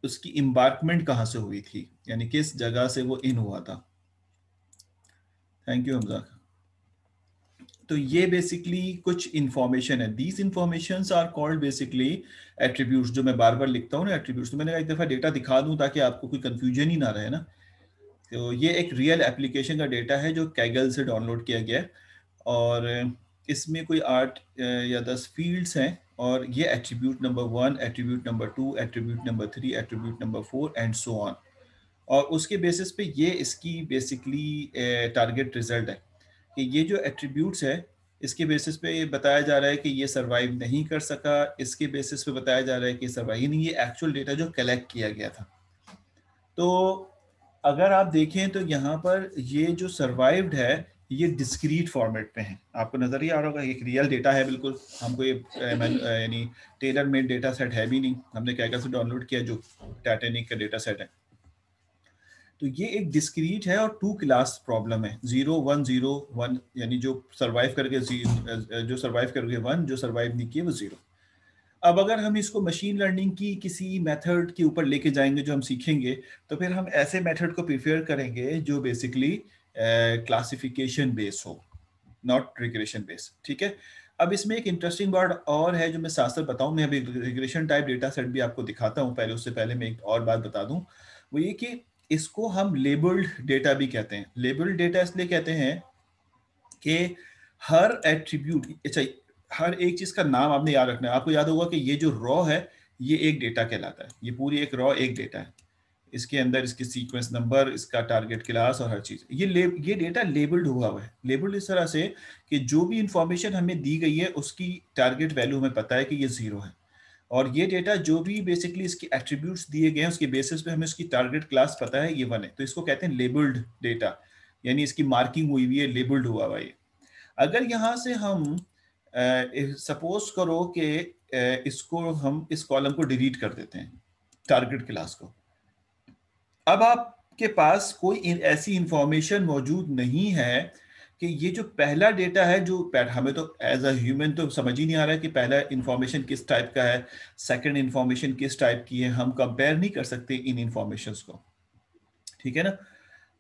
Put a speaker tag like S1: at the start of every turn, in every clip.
S1: उसकी इम्बार्कमेंट कहाँ से हुई थी, यानी किस जगह से वो इन हुआ था। Thank you Hamza. तो ये बेसिकली कुछ इंफॉर्मेशन है, these informations are called basically attributes, जो मैं बार बार लिखता हूँ ना एट्रीब्यूट्स। तो मैंने कहा एक दफ़ा डेटा दिखा दूँ ताकि आपको कोई कंफ्यूजन ही ना रहे ना। तो ये एक रियल एप्लीकेशन का डेटा है जो कैगल से डाउनलोड किया गया है, और इसमें कोई 8 या 10 फील्ड्स हैं, और ये attribute number 1, attribute number 2, attribute number 3, attribute number 4 and so on. और उसके बेसिस पे ये इसकी बेसिकली टारगेट रिजल्ट है कि ये जो एट्रीब्यूट्स है इसके बेसिस पे ये बताया जा रहा है कि ये सरवाइव नहीं कर सका, इसके बेसिस पे बताया जा रहा है कि सरवाइव नहीं, ये एक्चुअल डेटा जो कलेक्ट किया गया था। तो अगर आप देखें तो यहाँ पर ये जो सर्वाइव्ड है ये डिस्क्रीट फॉर्मेट में है, आपको नजर ही आ रहा होगा, एक रियल डेटा है बिल्कुल। हमको ये यानी टेलर मेड डेटा सेट है भी नहीं, हमने कैगल से डाउनलोड किया जो टाइटैनिक का डेटा सेट है। तो ये एक डिस्क्रीट है और 2 क्लास प्रॉब्लम है, 0 1 0 1, यानी जो सर्वाइव करके 1, जो सर्वाइव नहीं किए वो 0। अब अगर हम इसको मशीन लर्निंग की किसी मेथड के ऊपर लेके जाएंगे जो हम सीखेंगे, तो फिर हम ऐसे मेथड को प्रिफेयर करेंगे जो बेसिकली क्लासिफिकेशन बेस हो, नॉट रिग्रेशन बेस। ठीक है। अब इसमें एक इंटरेस्टिंग बात और है जो मैं साथ साथ बताऊं, मैं अभी रिग्रेशन टाइप डेटा सेट भी आपको दिखाता हूं, पहले उससे पहले मैं एक और बात बता दूं, वो ये कि इसको हम लेबल्ड डेटा भी कहते हैं। लेबल्ड डेटा इसलिए कहते हैं कि हर एट्रीब्यूट, अच्छा, हर एक चीज का नाम आपने याद रखना है। आपको याद होगा कि ये जो रॉ है ये एक डेटा कहलाता है, ये पूरी एक रॉ एक डेटा है, इसके अंदर इसके सीक्वेंस नंबर, इसका टारगेट क्लास और हर चीज, ये डेटा लेबल्ड हुआ है। लेबल्ड इस तरह से कि जो भी इंफॉर्मेशन हमें दी गई है उसकी टारगेट वैल्यू हमें पता है कि ये 0 है, और ये डेटा जो भी बेसिकली इसके एट्रीब्यूट्स दिए गए हैं उसके बेसिस पे हमें उसकी टारगेट क्लास पता है ये 1 है, तो इसको कहते हैं लेबल्ड डेटा, यानी इसकी मार्किंग हुई हुई है, लेबल्ड हुआ है ये। अगर यहाँ से हम सपोज करो कि इसको हम इस कॉलम को डिलीट कर देते हैं, टारगेट क्लास को, अब आपके पास कोई ऐसी इंफॉर्मेशन मौजूद नहीं है कि ये जो पहला डेटा है, जो हमें तो एज अ ह्यूमन तो समझ ही नहीं आ रहा है कि पहला इंफॉर्मेशन किस टाइप का है, सेकंड इंफॉर्मेशन किस टाइप की है, हम कंपेयर नहीं कर सकते इन इंफॉर्मेशंस को। ठीक है ना।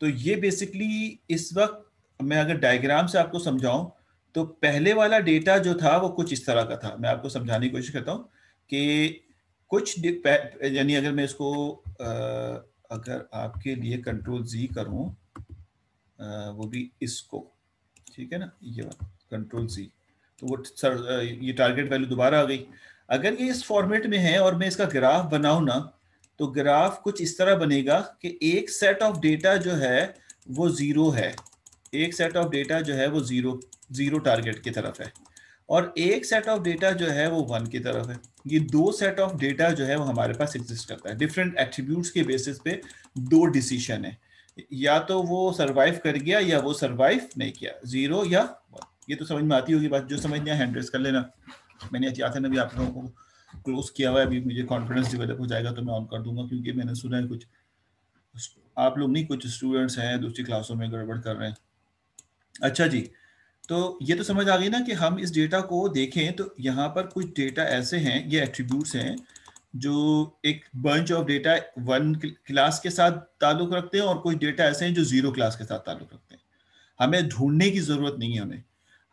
S1: तो ये बेसिकली इस वक्त मैं अगर डायग्राम से आपको समझाऊं, तो पहले वाला डेटा जो था वो कुछ इस तरह का था। मैं आपको समझाने की कोशिश करता हूं कि यानी अगर मैं इसको अगर आपके लिए कंट्रोल जी करूं, वो भी इसको, ठीक है ना, ये कंट्रोल जी, तो वो सर ये टारगेट वैल्यू दोबारा आ गई। अगर ये इस फॉर्मेट में है और मैं इसका ग्राफ बनाऊं ना, तो ग्राफ कुछ इस तरह बनेगा कि एक सेट ऑफ डेटा जो है वो 0 है, एक सेट ऑफ डेटा जो है वो 0 टारगेट की तरफ है, और एक सेट ऑफ डेटा जो है वो 1 की तरफ है। ये 2 सेट ऑफ डेटा जो है वो हमारे पास एग्जिस्ट करता है, डिफरेंट एट्रीब्यूट्स के बेसिस पे 2 डिसीजन है, या तो वो सरवाइव कर गया या वो सरवाइव नहीं किया, 0 या 1। ये तो समझ में आती होगी बात, जो समझना है हैंड रेस कर लेना। मैंने एहतियातन अभी आप लोगों को क्लोज किया हुआ है, अभी मुझे कॉन्फिडेंस डेवलप हो जाएगा तो मैं ऑन कर दूंगा, क्योंकि मैंने सुना है कुछ आप लोग नहीं, कुछ स्टूडेंट्स हैं दूसरी क्लासों में गड़बड़ कर रहे हैं। अच्छा जी, तो ये तो समझ आ गई ना कि हम इस डेटा को देखें तो यहाँ पर कुछ डेटा ऐसे हैं, ये एट्रीब्यूट्स हैं जो एक बंच ऑफ डेटा 1 क्लास के साथ ताल्लुक रखते हैं, और कुछ डेटा ऐसे हैं जो 0 क्लास के साथ ताल्लुक रखते हैं। हमें ढूंढने की जरूरत नहीं है हमें,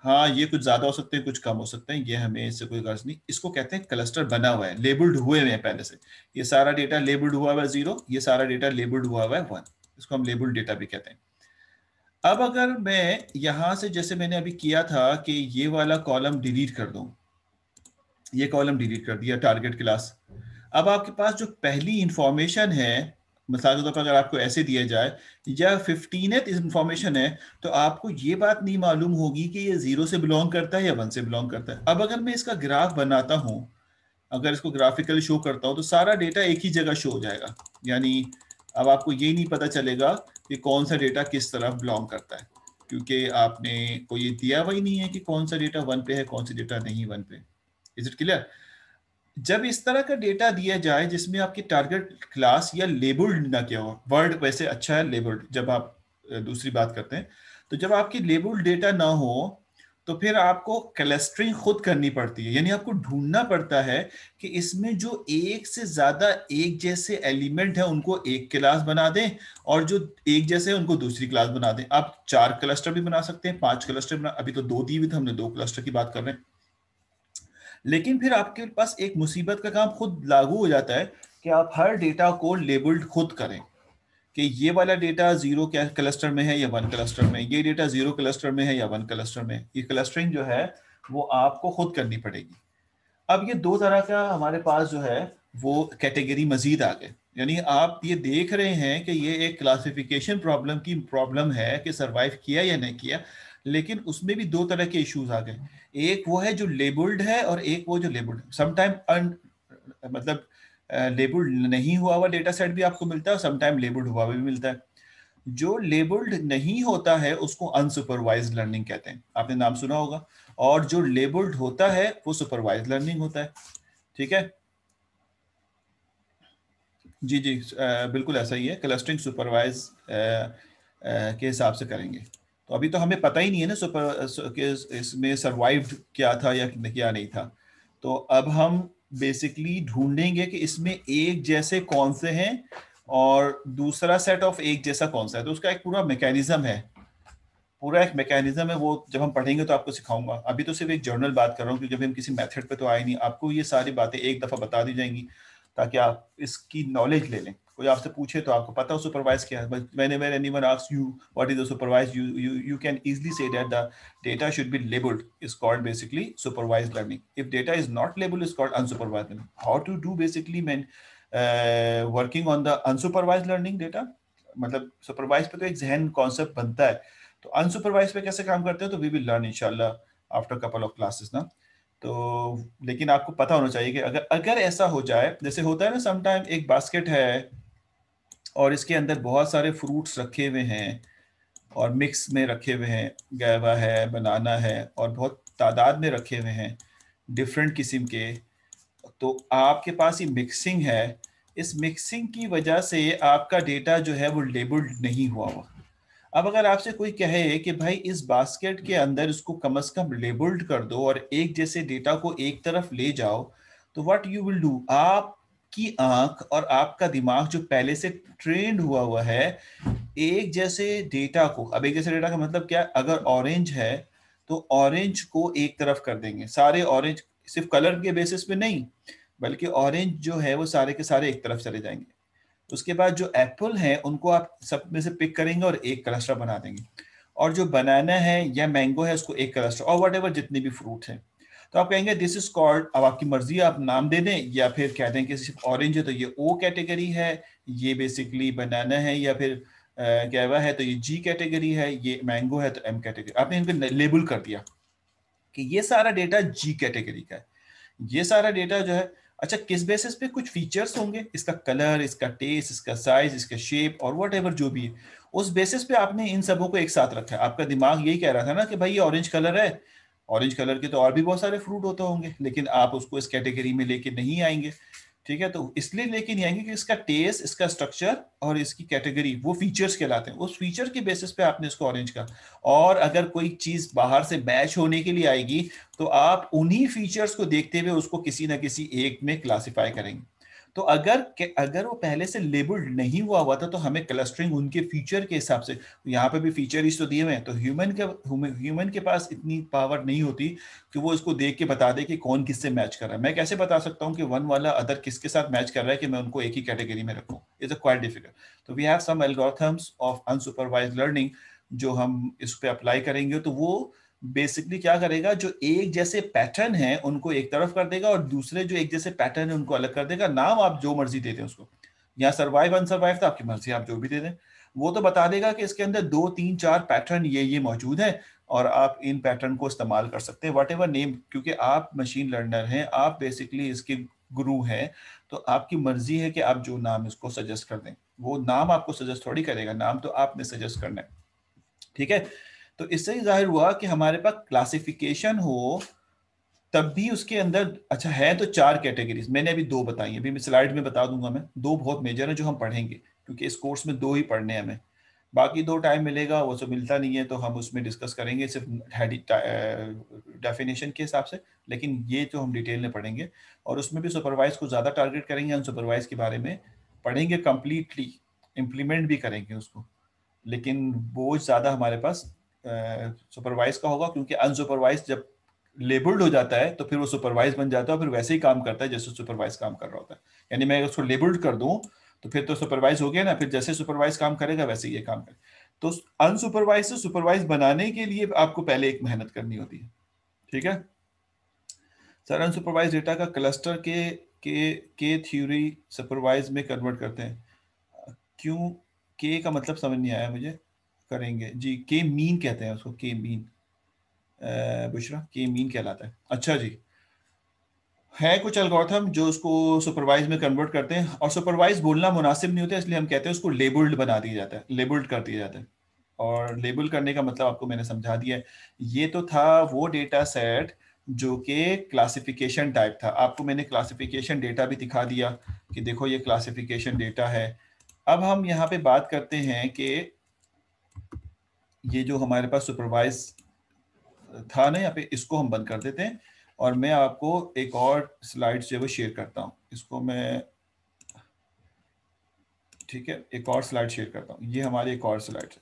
S1: हाँ ये कुछ ज्यादा हो सकते हैं कुछ कम हो सकते हैं, ये हमें इससे कोई गर्ज नहीं। इसको कहते हैं क्लस्टर बना हुआ है, लेबल्ड हुए हैं पहले से, ये सारा डेटा लेबल्ड हुआ हुआ है 0, ये सारा डेटा लेबल्ड हुआ हुआ है 1, इसको हम लेबल्ड डेटा भी कहते हैं। अब अगर मैं यहां से जैसे मैंने अभी किया था कि ये वाला कॉलम डिलीट कर दूं, ये कॉलम डिलीट कर दिया टारगेट क्लास, अब आपके पास जो पहली इंफॉर्मेशन है, मिसाल के तौर पर अगर आपको ऐसे दिया जाए या 15th इंफॉर्मेशन है, तो आपको ये बात नहीं मालूम होगी कि ये 0 से बिलोंग करता है या 1 से बिलोंग करता है। अब अगर मैं इसका ग्राफ बनाता हूं, अगर इसको ग्राफिकली शो करता हूं, तो सारा डेटा एक ही जगह शो हो जाएगा, यानी अब आपको ये नहीं पता चलेगा कि कौन सा डेटा किस तरफ बिलोंग करता है, क्योंकि आपने कोई ये दिया हुआ ही नहीं है कि कौन सा डेटा 1 पे है कौन सा डेटा नहीं 1 पे। Is it clear. जब इस तरह का डेटा दिया जाए जिसमें आपकी टारगेट क्लास या लेबल्ड ना किया हो, वर्ड वैसे अच्छा है लेबल्ड, जब आप दूसरी बात करते हैं, तो जब आपकी लेबल्ड डेटा ना हो, तो फिर आपको क्लस्टरिंग खुद करनी पड़ती है, यानी आपको ढूंढना पड़ता है कि इसमें जो एक से ज्यादा एक जैसे एलिमेंट है उनको एक क्लास बना दें, और जो एक जैसे हैं उनको दूसरी क्लास बना दें। आप 4 क्लस्टर भी बना सकते हैं, 5 क्लस्टर बना, अभी तो 2 दी हुई थी, हमने 2 क्लस्टर की बात कर रहे हैं। लेकिन फिर आपके पास एक मुसीबत का काम खुद लागू हो जाता है कि आप हर डेटा को लेबल्ड खुद करें कि ये वाला डेटा 0 क्या क्लस्टर में है या 1 क्लस्टर में, ये डेटा 0 क्लस्टर में है या 1 क्लस्टर में। ये क्लस्टरिंग जो है वो आपको खुद करनी पड़ेगी। अब ये 2 तरह का हमारे पास जो है वो कैटेगरी मजीद आ गए, यानी आप ये देख रहे हैं कि ये एक क्लासिफिकेशन प्रॉब्लम की प्रॉब्लम है कि सरवाइव किया या नहीं किया, लेकिन उसमें भी 2 तरह के इश्यूज आ गए। एक वो है जो लेबल्ड है और एक वो जो लेबल्ड, समटाइम मतलब लेबल्ड नहीं हुआ हुआ डेटा सेट भी आपको मिलता है और समटाइम लेबल्ड हुआ भी मिलता है। जो लेबल्ड नहीं होता है उसको अनसुपरवाइज्ड लर्निंग कहते हैं, आपने नाम सुना होगा। और जो लेबल्ड होता है वो सुपरवाइज्ड लर्निंग होता है। ठीक है जी जी, बिल्कुल ऐसा ही है, क्लस्टरिंग सुपरवाइज के हिसाब से करेंगे। तो अभी तो हमें पता ही नहीं है ना कि इसमें सर्वाइव्ड क्या था या क्या नहीं था। तो अब हम बेसिकली ढूंढेंगे कि इसमें एक जैसे कौन से हैं और दूसरा सेट ऑफ एक जैसा कौन सा है। तो उसका एक पूरा मैकेनिज्म है, पूरा एक मैकेनिज्म है, वो जब हम पढ़ेंगे तो आपको सिखाऊंगा। अभी तो सिर्फ एक जर्नल बात कर रहा हूँ क्योंकि अभी हम किसी मेथड पे तो आए नहीं, आपको ये सारी बातें एक दफा बता दी जाएंगी ताकि आप इसकी नॉलेज ले लें। कोई आपसे पूछे तो आपको पता हो सुपरवाइज क्या है। whenever anyone asks you what is the supervised, you can easily say that the data should be labeled is called basically supervised learning. If data is not labeled is called unsupervised learning. How to do basically mean working on the unsupervised learning data, मतलब supervise पे तो एक जहन concept बनता है, तो unsupervised पे कैसे काम करते हैं तो वी विल लर्न इंशाल्लाह आफ्टर कपल ऑफ क्लासेस ना। तो लेकिन आपको पता होना चाहिए कि अगर अगर ऐसा हो जाए, जैसे होता है ना समटाइम एक बास्केट है और इसके अंदर बहुत सारे फ्रूट्स रखे हुए हैं और मिक्स में रखे हुए हैं, गैवा है, बनाना है, और बहुत तादाद में रखे हुए हैं डिफरेंट किस्म के। तो आपके पास ये मिक्सिंग है, इस मिक्सिंग की वजह से आपका डेटा जो है वो लेबल्ड नहीं हुआ हुआ। अब अगर आपसे कोई कहे कि भाई इस बास्केट के अंदर इसको कम से कम लेबल्ड कर दो और एक जैसे डेटा को एक तरफ ले जाओ, तो व्हाट यू विल डू, आपकी आंख और आपका दिमाग जो पहले से ट्रेंड हुआ हुआ है एक जैसे डेटा को, अब एक जैसे डेटा का मतलब क्या, अगर ऑरेंज है तो ऑरेंज को एक तरफ कर देंगे, सारे ऑरेंज, सिर्फ कलर के बेसिस पे नहीं बल्कि ऑरेंज जो है वो सारे के सारे एक तरफ चले जाएंगे। उसके बाद जो एप्पल है उनको आप सब में से पिक करेंगे और एक क्लस्टर बना देंगे, और जो बनाना है या मैंगो है उसको एक क्लस्टर, और वट जितने भी फ्रूट हैं। तो आप कहेंगे दिस इज कॉल्ड, अब आपकी मर्जी आप नाम दे दें या फिर कह दें कि सिर्फ ऑरेंज है तो ये ओ कैटेगरी है, ये बेसिकली बनाना है, या फिर गैवा है तो ये जी कैटेगरी है, ये मैंगो है तो एम कैटेगरी। आपने इनको लेबल कर दिया कि ये सारा डेटा जी कैटेगरी का है, ये सारा डेटा जो है। अच्छा, किस बेसिस पे, कुछ फीचर्स होंगे, इसका कलर, इसका टेस्ट, इसका साइज, इसका शेप और वट जो भी है, उस बेसिस पे आपने इन सबों को एक साथ रखा है। आपका दिमाग यही कह रहा था ना कि भाई ये ऑरेंज कलर है, ऑरेंज कलर के तो और भी बहुत सारे फ्रूट होते होंगे, लेकिन आप उसको इस कैटेगरी में लेके नहीं आएंगे। ठीक है, तो इसलिए लेके नहीं आएंगे कि इसका टेस्ट, इसका स्ट्रक्चर और इसकी कैटेगरी वो फीचर्स कहलाते हैं, उस फीचर के बेसिस पे आपने इसको ऑरेंज का। और अगर कोई चीज बाहर से मैच होने के लिए आएगी तो आप उन्हीं फीचर्स को देखते हुए उसको किसी ना किसी एक में क्लासिफाई करेंगे। तो अगर वो पहले से लेबल्ड नहीं हुआ हुआ था तो हमें क्लस्टरिंग उनके फीचर के हिसाब से, यहाँ पे भी फीचर ही तो दिए हुए हैं, तो ह्यूमन के पास इतनी पावर नहीं होती कि वो इसको देख के बता दे कि कौन किससे मैच कर रहा है। मैं कैसे बता सकता हूँ कि वन वाला अदर किसके साथ मैच कर रहा है कि मैं उनको एक ही कैटेगरी में रखूँ, इट्स क्वाइट डिफिकल्ट। तो we have some algorithms of unsupervised learning जो हम इस पे अप्लाई करेंगे, तो वो बेसिकली क्या करेगा, जो एक जैसे पैटर्न है उनको एक तरफ कर देगा और दूसरे जो एक जैसे पैटर्न है उनको अलग कर देगा। नाम आप जो मर्जी दे दें उसको, यहाँ सर्वाइव अनसर्वाइव तो आपकी मर्जी, आप जो भी दे दें, वो तो बता देगा कि इसके अंदर 2 3 4 पैटर्न ये मौजूद है और आप इन पैटर्न को इस्तेमाल कर सकते हैं वट एवर नेम, क्योंकि आप मशीन लर्नर हैं, आप बेसिकली इसके गुरु हैं, तो आपकी मर्जी है कि आप जो नाम इसको सजेस्ट कर दें। वो नाम आपको सजेस्ट थोड़ी करेगा, नाम तो आपने सजेस्ट करना है। ठीक है, तो इससे ही जाहिर हुआ कि हमारे पास क्लासिफिकेशन हो तब भी उसके अंदर, अच्छा है तो 4 कैटेगरीज, मैंने अभी 2 बताई हैं, अभी मैं स्लाइड में बता दूंगा। मैं 2 बहुत मेजर है जो हम पढ़ेंगे क्योंकि इस कोर्स में 2 ही पढ़ने हैं हमें। बाकी 2 टाइम मिलेगा वो तो मिलता नहीं है, तो हम उसमें डिस्कस करेंगे सिर्फ डेफिनेशन के हिसाब से, लेकिन ये तो हम डिटेल में पढ़ेंगे। और उसमें भी सुपरवाइज को ज़्यादा टारगेट करेंगे, अनसुपरवाइज के बारे में पढ़ेंगे, कंप्लीटली इम्प्लीमेंट भी करेंगे उसको, लेकिन बोझ ज़्यादा हमारे पास सुपरवाइज का होगा, क्योंकि अनसुपरवाइज जब लेबल्ड हो जाता है तो फिर वो सुपरवाइज बन जाता है, फिर वैसे ही काम करता है जैसे सुपरवाइज काम कर रहा होता है। यानी मैं उसको लेबल्ड कर दूं तो फिर तो सुपरवाइज हो गया ना, फिर जैसे सुपरवाइज काम करेगा वैसे ही ये काम करे। तो अनसुपरवाइज से सुपरवाइज बनाने के लिए आपको पहले एक मेहनत करनी होती है। ठीक है सर, अनसुपरवाइज डेटा का क्लस्टर के थ्योरी सुपरवाइज में कन्वर्ट करते हैं, क्यों? के का मतलब समझ नहीं आया मुझे। करेंगे जी, के मीन कहते हैं उसको, के मीन, बुशरा के मीन कहलाता है। अच्छा जी, है कुछ एल्गोरिथम जो उसको सुपरवाइज में कन्वर्ट करते हैं, और सुपरवाइज बोलना मुनासिब नहीं होता, इसलिए हम कहते हैं उसको लेबल्ड बना दिया जाता है, लेबल्ड कर दिया जाता है। और लेबल करने का मतलब आपको मैंने समझा दिया है। ये तो था वो डेटा सेट जो कि क्लासिफिकेशन टाइप था, आपको मैंने क्लासिफिकेशन डेटा भी दिखा दिया कि देखो ये क्लासिफिकेशन डेटा है। अब हम यहाँ पे बात करते हैं कि ये जो हमारे पास सुपरवाइज था ना यहाँ पे, इसको हम बंद कर देते हैं, और मैं आपको एक और स्लाइड जो है वो शेयर करता हूँ। इसको मैं, ठीक है, एक और स्लाइड शेयर करता हूँ। ये हमारी एक और स्लाइड है,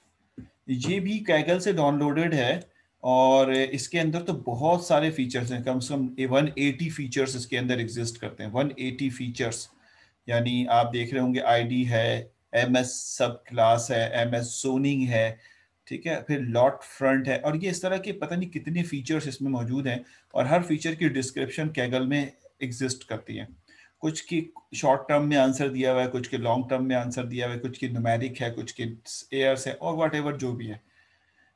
S1: ये भी कैगल से डाउनलोडेड है, और इसके अंदर तो बहुत सारे फीचर्स हैं, कम से कम 180 फीचर्स इसके अंदर एग्जिस्ट करते हैं, 180 फीचर्स। यानी आप देख रहे होंगे आईडी है, एमएस सब क्लास है, एमएस जोनिंग है, ठीक है, फिर लॉट फ्रंट है, और ये इस तरह के पता नहीं कितने फीचर्स इसमें मौजूद हैं, और हर फीचर की डिस्क्रिप्शन कैगल में एग्जिस्ट करती है। कुछ की शॉर्ट टर्म में आंसर दिया हुआ है, कुछ के लॉन्ग टर्म में आंसर दिया हुआ है, कुछ की न्यूमेरिक है, कुछ के एयर्स है, और वट एवर जो भी है।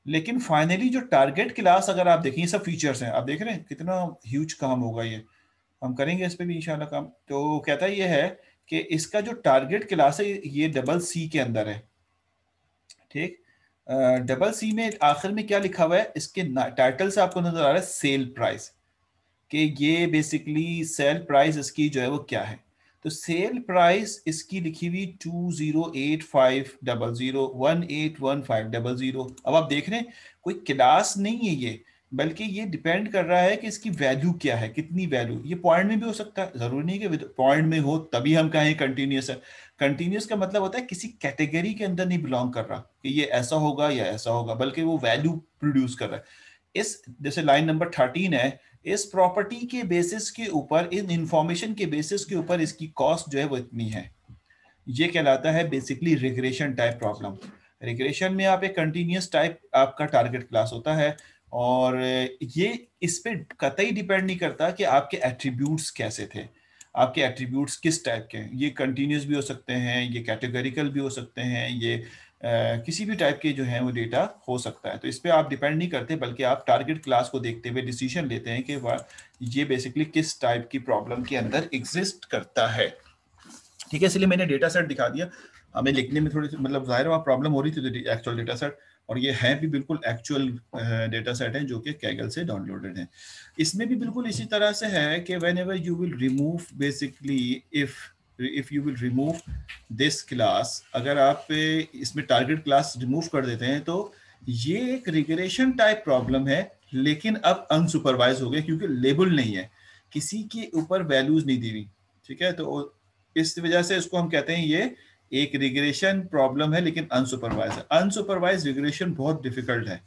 S1: लेकिन फाइनली जो टारगेट क्लास अगर आप देखें, सब फीचर्स हैं, आप देख रहे हैं कितना ह्यूज काम होगा ये, हम करेंगे इस पे भी इंशाल्लाह काम। तो कहता ये है कि इसका जो टारगेट क्लास है ये डबल सी के अंदर है। ठीक, डबल सी में आखिर में क्या लिखा हुआ है, इसके टाइटल से आपको नजर आ रहा है सेल प्राइस, कि ये बेसिकली सेल प्राइस इसकी जो है वो क्या है। तो सेल प्राइस इसकी लिखी हुई 208500 181500। अब आप देख रहे हैं कोई क्लास नहीं है ये, बल्कि ये डिपेंड कर रहा है कि इसकी वैल्यू क्या है, कितनी वैल्यू। ये पॉइंट में भी हो सकता है, जरूरी नहीं कि पॉइंट में हो तभी हम कहें कंटिन्यूस है। कंटिन्यूस का मतलब होता है किसी कैटेगरी के अंदर नहीं बिलोंग कर रहा कि ये ऐसा होगा या ऐसा होगा, बल्कि वो वैल्यू प्रोड्यूस कर रहा है। इस जैसे लाइन नंबर 13 है, इस प्रॉपर्टी के बेसिस के ऊपर, इन इंफॉर्मेशन के बेसिस के ऊपर इसकी कॉस्ट जो है वो इतनी है। ये कहलाता है basically regression type problem. Regression में आप एक कंटिन्यूस टाइप आपका टारगेट क्लास होता है, और ये इस पे कतई डिपेंड नहीं करता कि आपके एट्रीब्यूट्स कैसे थे, आपके एट्रीब्यूट्स किस टाइप के हैं। ये कंटिन्यूस भी हो सकते हैं, ये कैटेगरिकल भी हो सकते हैं, ये किसी भी टाइप के जो है वो डेटा हो सकता है। तो इस पे आप डिपेंड नहीं करते, बल्कि आप टारगेट क्लास को देखते हुए डिसीजन लेते हैं कि ये बेसिकली किस टाइप की प्रॉब्लम के अंदर एग्जिस्ट करता है। ठीक है, इसलिए मैंने डेटा सेट दिखा दिया। हमें लिखने में थोड़ी सी मतलब जाहिर वहाँ प्रॉब्लम हो रही थी, तो एक्चुअल डेटा सेट, और ये है भी बिल्कुल एक्चुअल डेटा सेट है जो कि कैगल से डाउनलोडेड है। इसमें भी बिल्कुल इसी तरह से है कि when ever you will remove basically, if you will remove this class, अगर आप इसमें टारगेट क्लास रिमूव कर देते हैं, तो ये एक रिग्रेशन टाइप प्रॉब्लम है, लेकिन अब अनसुपरवाइज हो गया क्योंकि लेबल नहीं है, किसी के ऊपर वैल्यूज नहीं दी हुई। ठीक है, तो इस वजह से इसको हम कहते हैं ये एक रिग्रेशन प्रॉब्लम है, लेकिन अनसुपरवाइज है। अनसुपरवाइज रिग्रेशन बहुत डिफिकल्ट है,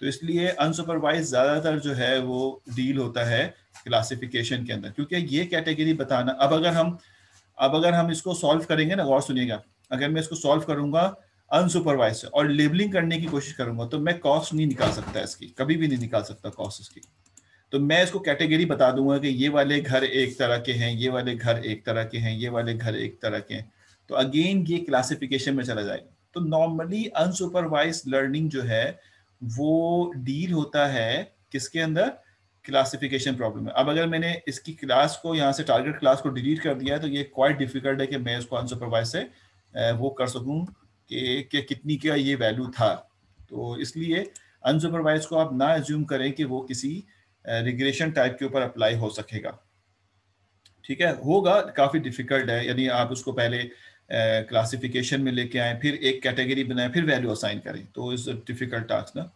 S1: तो इसलिए अनसुपरवाइज ज्यादातर जो है वो डील होता है क्लासिफिकेशन के अंदर, क्योंकि ये कैटेगरी बताना। अब अगर हम इसको सॉल्व करेंगे ना, गौर सुनिएगा, अगर मैं इसको सॉल्व करूंगा अनसुपरवाइज से और लेबलिंग करने की कोशिश करूंगा, तो मैं कॉस्ट नहीं निकाल सकता इसकी, कभी भी नहीं निकाल सकता कॉस्ट इसकी। तो मैं इसको कैटेगरी बता दूंगा कि ये वाले घर एक तरह के हैं, ये वाले घर एक तरह के हैं, ये वाले घर एक तरह के हैं, तो अगेन ये क्लासिफिकेशन में चला जाएगा। तो नॉर्मली अनसुपरवाइज लर्निंग जो है वो डील होता है किसके अंदर, क्लासिफिकेशन प्रॉब्लम है। अब अगर मैंने इसकी क्लास को यहाँ से टारगेट क्लास को डिलीट कर दिया है, तो ये क्वाइट डिफिकल्ट है कि मैं इसको अनसुपरवाइज से वो कर सकूं कि कितनी का ये वैल्यू था। तो इसलिए अनसुपरवाइज को आप ना एज्यूम करें कि वो किसी रिग्रेशन टाइप के ऊपर अप्लाई हो सकेगा। ठीक है, होगा, काफी डिफिकल्ट है, यानी आप उसको पहले क्लासिफिकेशन में लेके आए, फिर एक कैटेगरी बनाए, फिर वैल्यू असाइन करें, तो इज डिफिकल्ट टास्क ना।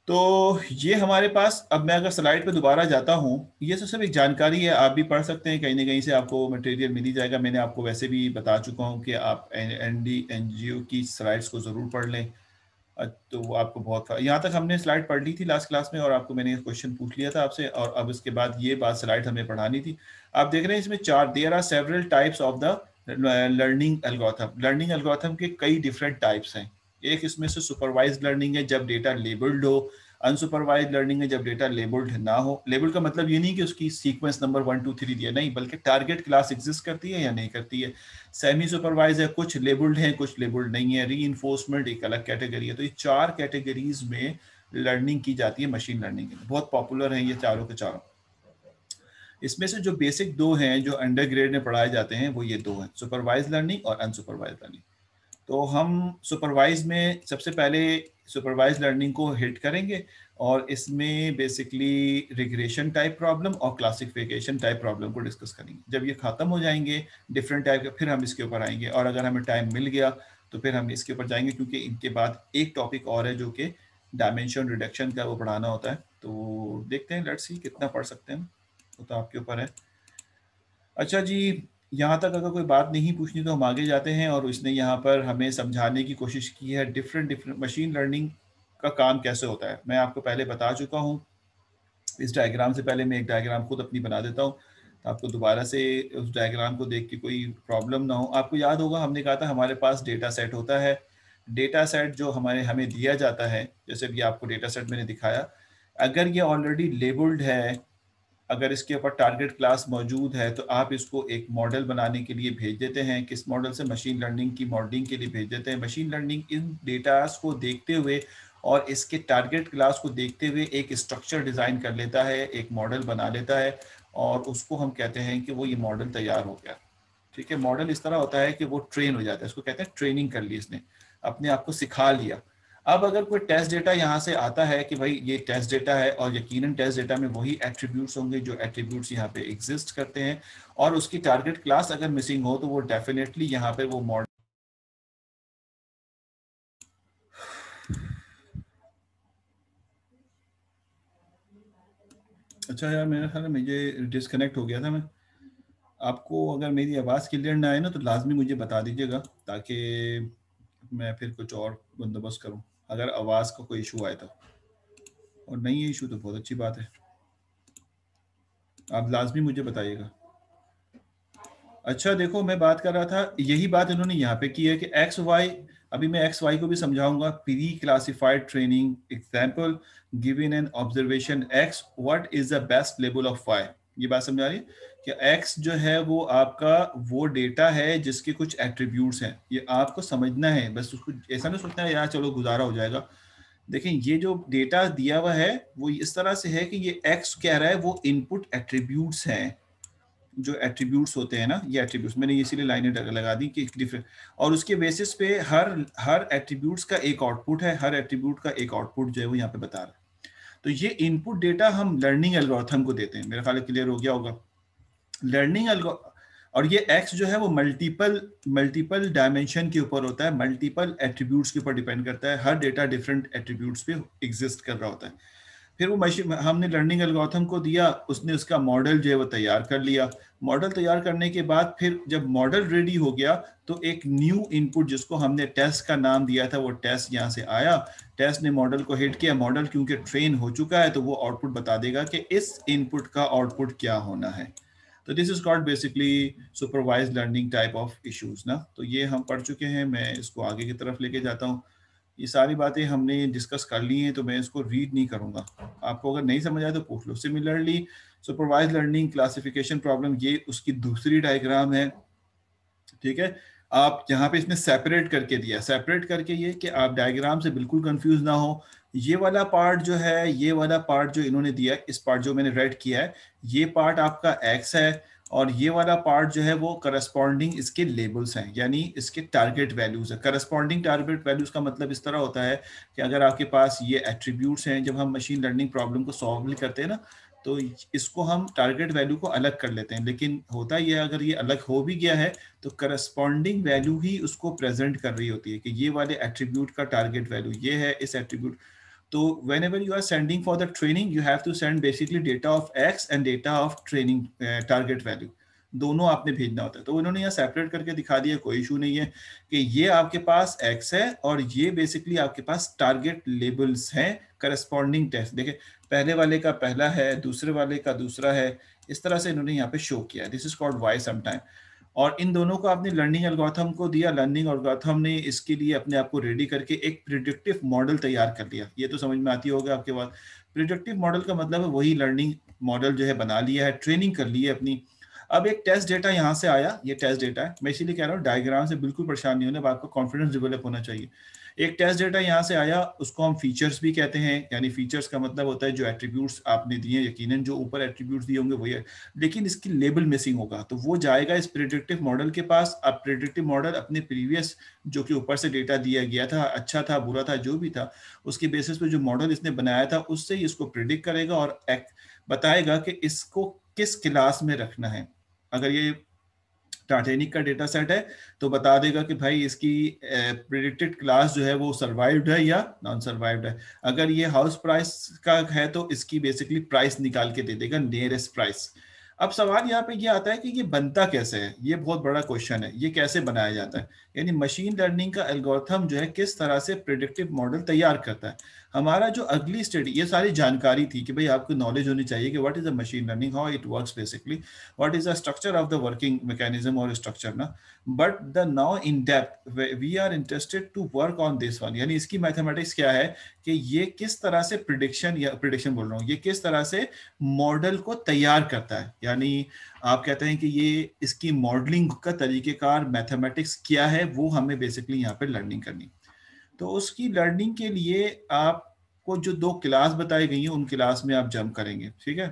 S1: तो ये हमारे पास, अब मैं अगर स्लाइड पे दोबारा जाता हूँ, ये तो सिर्फ एक जानकारी है, आप भी पढ़ सकते हैं, कहीं ना कहीं से आपको मटेरियल मिल ही जाएगा। मैंने आपको वैसे भी बता चुका हूँ कि आप एनडीएनजीओ की स्लाइड्स को ज़रूर पढ़ लें, तो वो आपको बहुत, यहाँ तक हमने स्लाइड पढ़ ली थी लास्ट क्लास में, और आपको मैंने क्वेश्चन पूछ लिया था आपसे, और अब इसके बाद ये बात स्लाइड हमें पढ़ानी थी। आप देख रहे हैं इसमें चार, there are several types of the learning algorithm. Learning algorithm के कई डिफरेंट टाइप्स हैं। एक इसमें से सुपरवाइज लर्निंग है, जब डेटा लेबल्ड हो। अनसुपरवाइज लर्निंग है, जब डेटा लेबल्ड ना हो। लेबल का मतलब ये नहीं कि उसकी सीक्वेंस नंबर 1 2 3 दिया, नहीं, बल्कि टारगेट क्लास एग्जिस्ट करती है या नहीं करती है। सेमी सुपरवाइज है, कुछ लेबल्ड है, कुछ लेबल्ड नहीं है। री इन्फोर्समेंट एक अलग कैटेगरी है। तो ये चार कैटेगरीज में लर्निंग की जाती है मशीन लर्निंग के। बहुत पॉपुलर हैं ये चारों के चारों। इसमें से जो बेसिक दो हैं जो अंडर ग्रेड में पढ़ाए जाते हैं, वो ये दो हैं, सुपरवाइज लर्निंग और अनसुपरवाइज लर्निंग। तो हम सुपरवाइज में सबसे पहले सुपरवाइज लर्निंग को हिट करेंगे, और इसमें बेसिकली रिग्रेशन टाइप प्रॉब्लम और क्लासिफिकेशन टाइप प्रॉब्लम को डिस्कस करेंगे। जब ये खत्म हो जाएंगे डिफरेंट टाइप के, फिर हम इसके ऊपर आएंगे, और अगर हमें टाइम मिल गया तो फिर हम इसके ऊपर जाएंगे, क्योंकि इनके बाद एक टॉपिक और है जो कि डायमेंशन रिडक्शन का, वो पढ़ाना होता है। तो देखते हैं, लेट्स सी कितना पढ़ सकते हैं, वो तो आपके ऊपर है। अच्छा जी, यहाँ तक अगर कोई बात नहीं पूछनी तो हम आगे जाते हैं। और उसने यहाँ पर हमें समझाने की कोशिश की है डिफरेंट डिफरेंट मशीन लर्निंग का काम कैसे होता है। मैं आपको पहले बता चुका हूँ। इस डायग्राम से पहले मैं एक डायग्राम खुद अपनी बना देता हूँ, तो आपको दोबारा से उस डायग्राम को देख के कोई प्रॉब्लम ना हो। आपको याद होगा हमने कहा था हमारे पास डेटा सेट होता है। डेटा सेट जो हमें दिया जाता है, जैसे भी आपको डेटा सेट मैंने दिखाया, अगर ये ऑलरेडी लेबल्ड है, अगर इसके ऊपर टारगेट क्लास मौजूद है, तो आप इसको एक मॉडल बनाने के लिए भेज देते हैं। किस मॉडल से? मशीन लर्निंग की मॉडलिंग के लिए भेज देते हैं। मशीन लर्निंग इन डेटास को देखते हुए और इसके टारगेट क्लास को देखते हुए एक स्ट्रक्चर डिज़ाइन कर लेता है, एक मॉडल बना लेता है, और उसको हम कहते हैं कि वो ये मॉडल तैयार हो गया। ठीक है, मॉडल इस तरह होता है कि वो ट्रेन हो जाता है, इसको कहते हैं ट्रेनिंग कर ली, इसने अपने आप को सिखा लिया। अब अगर कोई टेस्ट डेटा यहाँ से आता है कि भाई ये टेस्ट डेटा है, और यकीनन टेस्ट डेटा में वही एट्रीब्यूट्स होंगे जो एट्रीब्यूट्स यहाँ पे एग्जिस्ट करते हैं, और उसकी टारगेट क्लास अगर मिसिंग हो तो वो डेफिनेटली यहाँ पे वो मॉडल। अच्छा यार, मेरे ख्याल में मुझे डिस्कनेक्ट हो गया था मैं। आपको अगर मेरी आवाज़ क्लियर ना आए ना, तो लाजमी मुझे बता दीजिएगा, ताकि मैं फिर कुछ और बंदोबस्त करूँ, अगर आवाज़ का कोई इशू आए तो। और नहीं है इशू तो बहुत अच्छी बात है, आप लाजमी मुझे बताइएगा। अच्छा देखो, मैं बात कर रहा था, यही बात इन्होंने यहाँ पे की है कि एक्स वाई, अभी मैं एक्स वाई को भी समझाऊंगा। Pre classified training example, given an observation X, what is the best level of Y. ये बात समझ आ रही है कि एक्स जो है वो आपका वो डेटा है जिसके कुछ एट्रीब्यूट्स हैं, ये आपको समझना है, बस उसको ऐसा नहीं सोचना है यार चलो गुजारा हो जाएगा। देखें, ये जो डेटा दिया हुआ है वो इस तरह से है कि ये एक्स कह रहा है वो इनपुट एट्रीब्यूट्स हैं, जो एट्रीब्यूट्स होते हैं ना, ये एट्रीब्यूट्स मैंने इसीलिए लाइनें लगा दी कि डिफरेंट, और उसके बेसिस पे हर हर एट्रीब्यूट्स का एक आउटपुट है, हर एट्रीब्यूट का एक आउटपुट जो है वो यहाँ पे बता रहा है। तो ये इनपुट डेटा हम लर्निंग एल्गोरिथम को देते हैं। मेरा ख्याल क्लियर हो गया होगा। लर्निंग एल्गो और ये एक्स जो है वो मल्टीपल मल्टीपल डायमेंशन के ऊपर होता है, मल्टीपल एट्रीब्यूट्स के ऊपर डिपेंड करता है। हर डेटा डिफरेंट एट्रीब्यूट्स पे एग्जिस्ट कर रहा होता है। फिर वो मशीन हमने लर्निंग एल्गोरिथम को दिया, उसने उसका मॉडल जो है वो तैयार कर लिया। मॉडल तैयार करने के बाद फिर जब मॉडल रेडी हो गया, तो एक न्यू इनपुट जिसको हमने टेस्ट का नाम दिया था, वो टेस्ट यहाँ से आया। टेस्ट ने मॉडल को हिट किया, मॉडल क्योंकि ट्रेन हो चुका है तो वो आउटपुट बता देगा कि इस इनपुट का आउटपुट क्या होना है। तो this is called basically supervise learning type of issues ना। तो ये हम पढ़ चुके हैं, मैं इसको आगे की तरफ लेके जाता हूँ। ये सारी बातें हमने डिस्कस कर ली हैं, तो मैं इसको रीड नहीं करूंगा। आपको अगर नहीं समझ आए तो पूछ लो। Similarly supervised learning classification problem, ये उसकी दूसरी डायग्राम है। ठीक है, आप यहाँ पे इसने सेपरेट करके दिया, सेपरेट करके ये कि आप डायग्राम से बिल्कुल कंफ्यूज ना हो। ये वाला पार्ट जो है, ये वाला पार्ट जो इन्होंने दिया, इस पार्ट जो मैंने रेड किया है, ये पार्ट आपका एक्स है, और ये वाला पार्ट जो है वो करस्पॉन्डिंग इसके लेबल्स हैं, यानी इसके टारगेट वैल्यूज है। करस्पॉन्डिंग टारगेट वैल्यूज का मतलब इस तरह होता है कि अगर आपके पास ये एट्रीब्यूट्स हैं, जब हम मशीन लर्निंग प्रॉब्लम को सॉल्व करते हैं ना, तो इसको हम टारगेट वैल्यू को अलग कर लेते हैं, लेकिन होता ये अगर ये अलग हो भी गया है तो करस्पॉन्डिंग वैल्यू ही उसको प्रेजेंट कर रही होती है कि ये वाले एट्रीब्यूट का टारगेट वैल्यू ये है इस एट्रीब्यूट। तो whenever you are sending for the training you have to send basically data of x and data of training target value, दोनों आपने भेजना होता है। तो उन्होंने यहाँ सेपरेट करके दिखा दिया, कोई इशू नहीं है कि ये आपके पास x है और ये बेसिकली आपके पास टारगेट लेबल्स हैं करस्पॉन्डिंग टेस्ट। देखिए पहले वाले का पहला है, दूसरे वाले का दूसरा है, इस तरह से इन्होंने यहाँ पे शो किया। This is called Y sometime. और इन दोनों को आपने लर्निंग एल्गोरिथम को दिया, लर्निंग एल्गोरिथम ने इसके लिए अपने आप को रेडी करके एक प्रिडिक्टिव मॉडल तैयार कर लिया। ये तो समझ में आती होगा आपके पास। प्रिडिक्टिव मॉडल का मतलब है वही लर्निंग मॉडल जो है बना लिया है, ट्रेनिंग कर ली है अपनी। अब एक टेस्ट डेटा यहाँ से आया, ये टेस्ट डेटा है, मैं इसीलिए कह रहा हूँ डायग्राम से बिल्कुल परेशान नहीं होना, आपका कॉन्फिडेंस डेवलप होना चाहिए। एक टेस्ट डेटा यहाँ से आया, उसको हम फीचर्स भी कहते हैं, यानी फीचर्स का मतलब होता है जो एट्रीब्यूट्स आपने दिए, यकीनन जो ऊपर एट्रीब्यूट्स दिए होंगे वही है, लेकिन इसकी लेबल मिसिंग होगा तो वो जाएगा इस प्रेडिक्टिव मॉडल के पास। अब प्रेडिक्टिव मॉडल अपने प्रीवियस जो कि ऊपर से डेटा दिया गया था, अच्छा था बुरा था जो भी था, उसके बेसिस पे जो मॉडल इसने बनाया था उससे ही इसको प्रिडिक्ट करेगा और बताएगा कि इसको किस क्लास में रखना है। अगर ये टाइटैनिक का डेटा सेट है तो बता देगा कि भाई इसकी प्रेडिक्टेड क्लास जो है वो सर्वाइव्ड है या नॉन सर्वाइव्ड है। अगर ये हाउस प्राइस का है तो इसकी बेसिकली प्राइस निकाल के दे देगा, नियरेस्ट प्राइस। अब सवाल यहाँ पे ये आता है कि ये बनता कैसे है, ये बहुत बड़ा क्वेश्चन है, ये कैसे बनाया जाता है, यानी मशीन लर्निंग का एल्गोरिथम जो है किस तरह से प्रेडिक्टिव मॉडल तैयार करता है। हमारा जो अगली स्टडी, ये सारी जानकारी थी कि भाई आपको नॉलेज होनी चाहिए कि what is the machine learning, how it works basically, what is the structure of the working mechanism or structure ना, but the now in depth we are interested to work on this one, यानी इसकी mathematics क्या है कि ये किस तरह से प्रिडिक्शन, या प्रिडिक्शन बोल रहा हूँ, ये किस तरह से मॉडल को तैयार करता है, यानी आप कहते हैं कि ये इसकी मॉडलिंग का तरीकेकार मैथमेटिक्स क्या है, वो हमें बेसिकली यहाँ पे लर्निंग करनी। तो उसकी लर्निंग के लिए आपको जो दो क्लास बताई गई हैं उन क्लास में आप जंप करेंगे, ठीक है।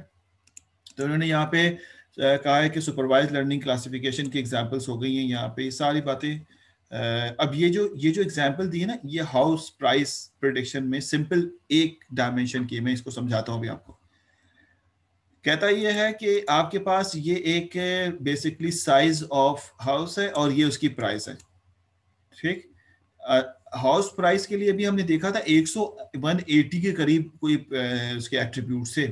S1: तो उन्होंने यहाँ पे कहा है कि सुपरवाइज लर्निंग क्लासिफिकेशन की एग्जांपल्स हो गई हैं यहाँ पे सारी बातें। अब ये जो एग्जांपल दी है ना, ये हाउस प्राइस प्रेडिक्शन में सिंपल एक डायमेंशन की, मैं इसको समझाता हूँ अभी आपको। कहता ये है कि आपके पास ये एक बेसिकली साइज ऑफ हाउस है और ये उसकी प्राइस है, ठीक। हाउस प्राइस के लिए भी हमने देखा था 180 के करीब कोई उसके एट्रीब्यूट से,